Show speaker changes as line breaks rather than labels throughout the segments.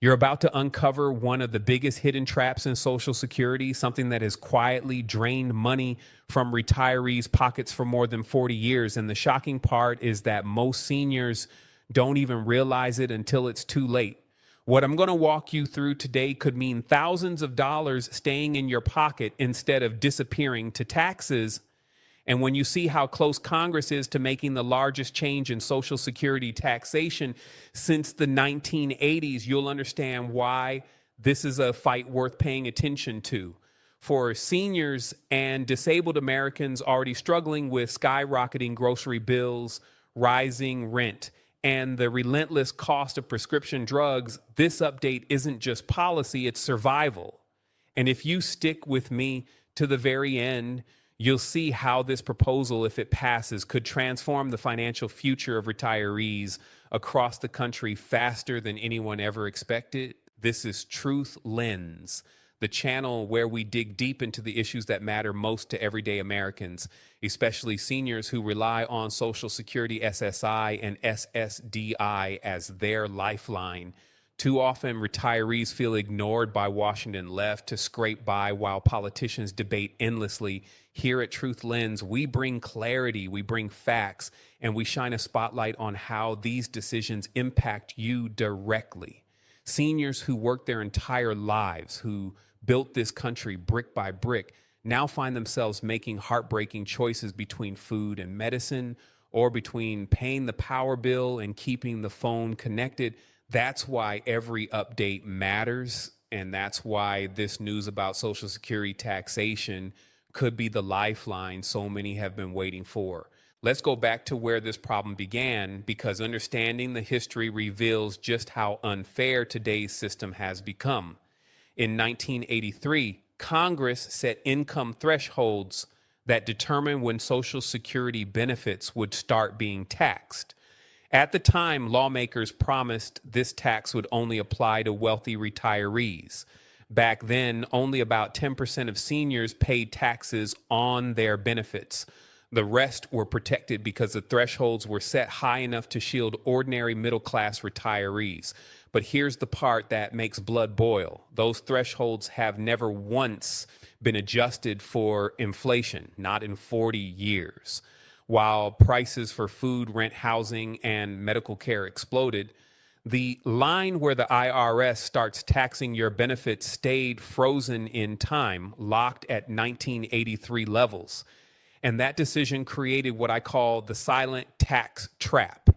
You're about to uncover one of the biggest hidden traps in Social Security, something that has quietly drained money from retirees' pockets for more than 40 years. And the shocking part is that most seniors don't even realize it until it's too late. What I'm going to walk you through today could mean thousands of dollars staying in your pocket instead of disappearing to taxes. And when you see how close Congress is to making the largest change in Social Security taxation since the 1980s, you'll understand why this is a fight worth paying attention to. For seniors and disabled Americans already struggling with skyrocketing grocery bills, rising rent, and the relentless cost of prescription drugs, this update isn't just policy, it's survival. And if you stick with me to the very end, you'll see how this proposal, if it passes, could transform the financial future of retirees across the country faster than anyone ever expected. This is Truth Lens, the channel where we dig deep into the issues that matter most to everyday Americans, especially seniors who rely on Social Security SSI and SSDI as their lifeline. Too often, retirees feel ignored by Washington left to scrape by while politicians debate endlessly. Here at Truth Lens, we bring clarity, we bring facts, and we shine a spotlight on how these decisions impact you directly. Seniors who worked their entire lives, who built this country brick by brick, now find themselves making heartbreaking choices between food and medicine, or between paying the power bill and keeping the phone connected. That's why every update matters, and that's why this news about Social Security taxation could be the lifeline so many have been waiting for. Let's go back to where this problem began, because understanding the history reveals just how unfair today's system has become. In 1983, Congress set income thresholds that determined when Social Security benefits would start being taxed. At the time, lawmakers promised this tax would only apply to wealthy retirees. Back then, only about 10% of seniors paid taxes on their benefits. The rest were protected because the thresholds were set high enough to shield ordinary middle-class retirees. But here's the part that makes blood boil. Those thresholds have never once been adjusted for inflation, not in 40 years. While prices for food, rent, housing, and medical care exploded, the line where the IRS starts taxing your benefits stayed frozen in time, locked at 1983 levels. And that decision created what I call the silent tax trap.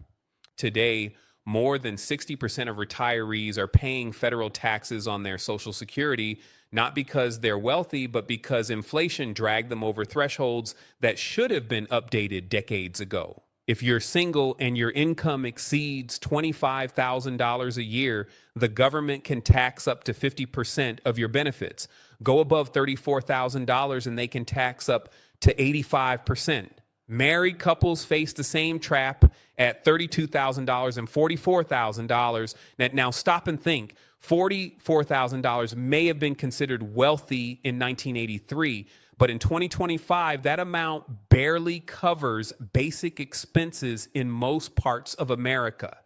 Today, more than 60% of retirees are paying federal taxes on their Social Security, not because they're wealthy, but because inflation dragged them over thresholds that should have been updated decades ago. If you're single and your income exceeds $25,000 a year, the government can tax up to 50% of your benefits. Go above $34,000 and they can tax up to 85%. Married couples face the same trap at $32,000 and $44,000. Now stop and think. $44,000 may have been considered wealthy in 1983, but in 2025, that amount barely covers basic expenses in most parts of America.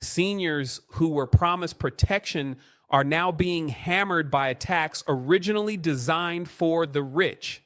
Seniors who were promised protection are now being hammered by a tax originally designed for the rich.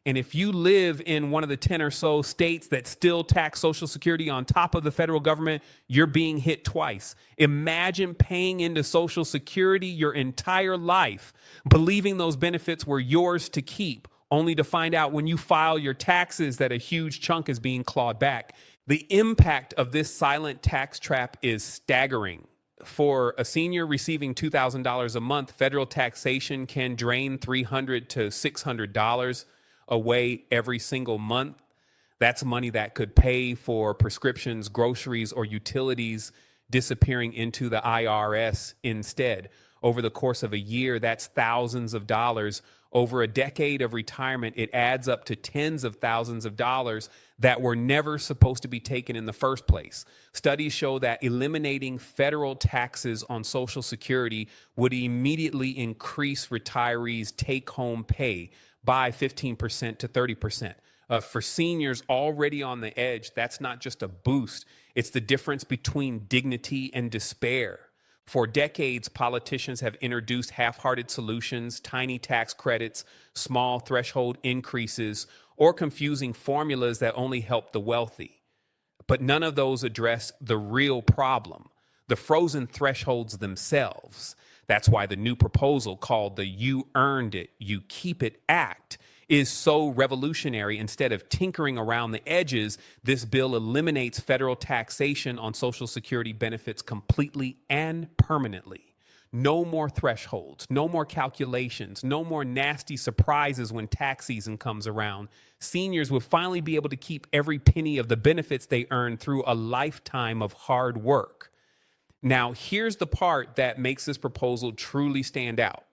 And if you live in one of the 10 or so states that still tax Social Security on top of the federal government, you're being hit twice. Imagine paying into Social Security your entire life, believing those benefits were yours to keep, only to find out when you file your taxes that a huge chunk is being clawed back. The impact of this silent tax trap is staggering. For a senior receiving $2,000 a month, federal taxation can drain $300 to $600 away every single month. That's money that could pay for prescriptions, groceries, or utilities disappearing into the IRS instead. Over the course of a year, that's thousands of dollars. Over a decade of retirement, it adds up to tens of thousands of dollars that were never supposed to be taken in the first place. Studies show that eliminating federal taxes on Social Security would immediately increase retirees' take-home pay by 15% to 30%. For seniors already on the edge, that's not just a boost. It's the difference between dignity and despair. For decades, politicians have introduced half-hearted solutions, tiny tax credits, small threshold increases, or confusing formulas that only help the wealthy. But none of those address the real problem, the frozen thresholds themselves. That's why the new proposal called the You Earned It, You Keep It Act is so revolutionary. Instead of tinkering around the edges, this bill eliminates federal taxation on Social Security benefits completely and permanently. No more thresholds, no more calculations, no more nasty surprises when tax season comes around. Seniors will finally be able to keep every penny of the benefits they earn through a lifetime of hard work. Now, here's the part that makes this proposal truly stand out.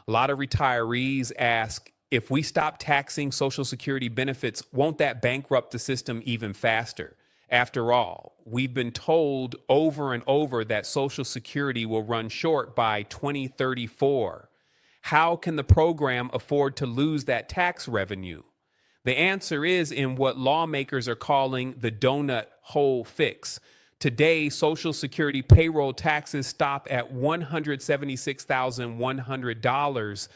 A lot of retirees ask, if we stop taxing Social Security benefits, won't that bankrupt the system even faster? After all, we've been told over and over that Social Security will run short by 2034. How can the program afford to lose that tax revenue? The answer is in what lawmakers are calling the donut hole fix. Today, Social Security payroll taxes stop at $176,100.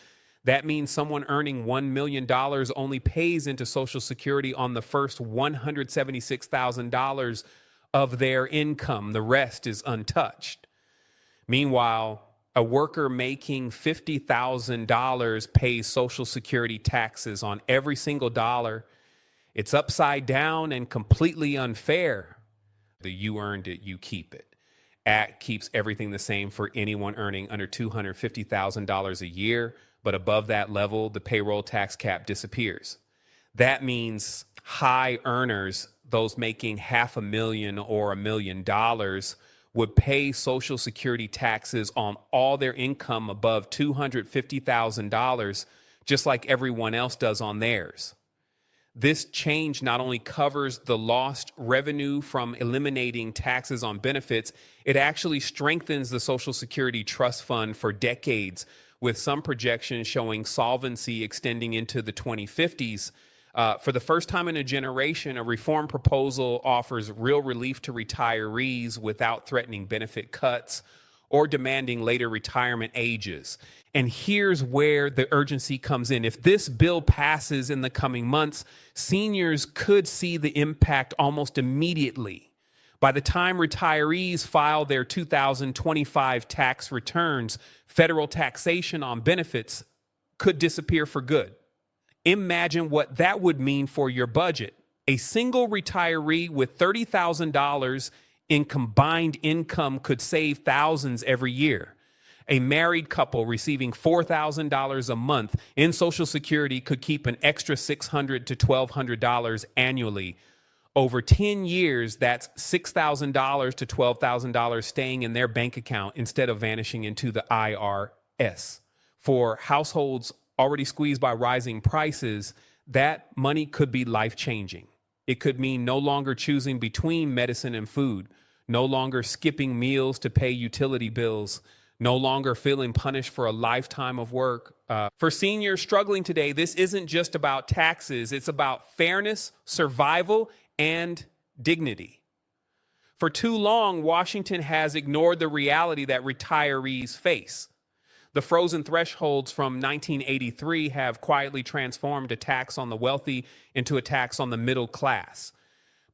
That means someone earning $1 million only pays into Social Security on the first $176,000 of their income. The rest is untouched. Meanwhile, a worker making $50,000 pays Social Security taxes on every single dollar. It's upside down and completely unfair. The You Earned It, You Keep It Act keeps everything the same for anyone earning under $250,000 a year. But above that level, the payroll tax cap disappears. That means high earners, those making $500,000 or $1 million, would pay Social Security taxes on all their income above $250,000, just like everyone else does on theirs. This change not only covers the lost revenue from eliminating taxes on benefits, it actually strengthens the Social Security Trust Fund for decades, with some projections showing solvency extending into the 2050s. For the first time in a generation, a reform proposal offers real relief to retirees without threatening benefit cuts or demanding later retirement ages. And here's where the urgency comes in. If this bill passes in the coming months, seniors could see the impact almost immediately. By the time retirees file their 2025 tax returns, federal taxation on benefits could disappear for good. Imagine what that would mean for your budget. A single retiree with $30,000 in combined income could save thousands every year. A married couple receiving $4,000 a month in Social Security could keep an extra $600 to $1,200 annually. Over 10 years, that's $6,000 to $12,000 staying in their bank account instead of vanishing into the IRS. For households already squeezed by rising prices, that money could be life-changing. It could mean no longer choosing between medicine and food, no longer skipping meals to pay utility bills, no longer feeling punished for a lifetime of work. For seniors struggling today, this isn't just about taxes. It's about fairness, survival, and dignity. For too long, Washington has ignored the reality that retirees face. The frozen thresholds from 1983 have quietly transformed a tax on the wealthy into a tax on the middle class.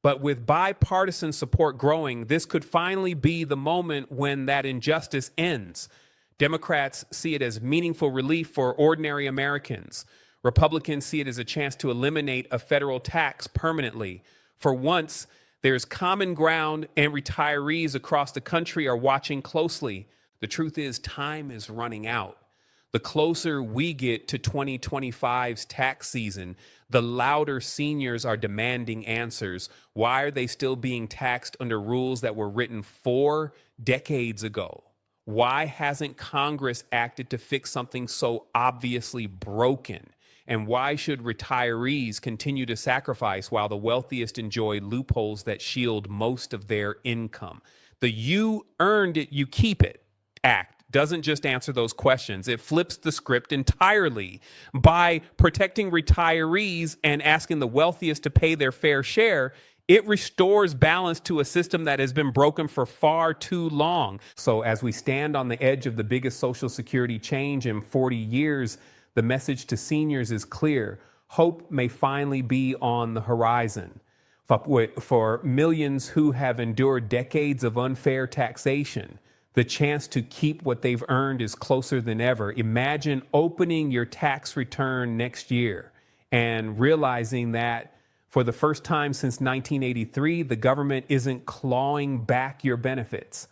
But with bipartisan support growing, this could finally be the moment when that injustice ends. Democrats see it as meaningful relief for ordinary Americans. Republicans see it as a chance to eliminate a federal tax permanently. For once, there's common ground, and retirees across the country are watching closely. The truth is, time is running out. The closer we get to 2025's tax season, the louder seniors are demanding answers. Why are they still being taxed under rules that were written 4 decades ago? Why hasn't Congress acted to fix something so obviously broken? And why should retirees continue to sacrifice while the wealthiest enjoy loopholes that shield most of their income? The You Earned It, You Keep It Act doesn't just answer those questions. It flips the script entirely. By protecting retirees and asking the wealthiest to pay their fair share, It restores balance to a system that has been broken for far too long. So, as we stand on the edge of the biggest Social Security change in 40 years, the message to seniors is clear. Hope may finally be on the horizon. For millions who have endured decades of unfair taxation, the chance to keep what they've earned is closer than ever. Imagine opening your tax return next year and realizing that for the first time since 1983, the government isn't clawing back your benefits.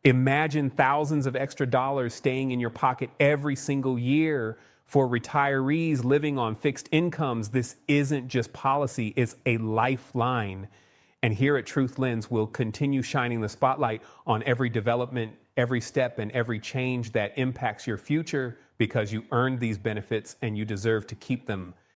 Imagine thousands of extra dollars staying in your pocket every single year for retirees living on fixed incomes. This isn't just policy, it's a lifeline. And here at Truth Lens, we'll continue shining the spotlight on every development, every step, and every change that impacts your future, because you earned these benefits and you deserve to keep them.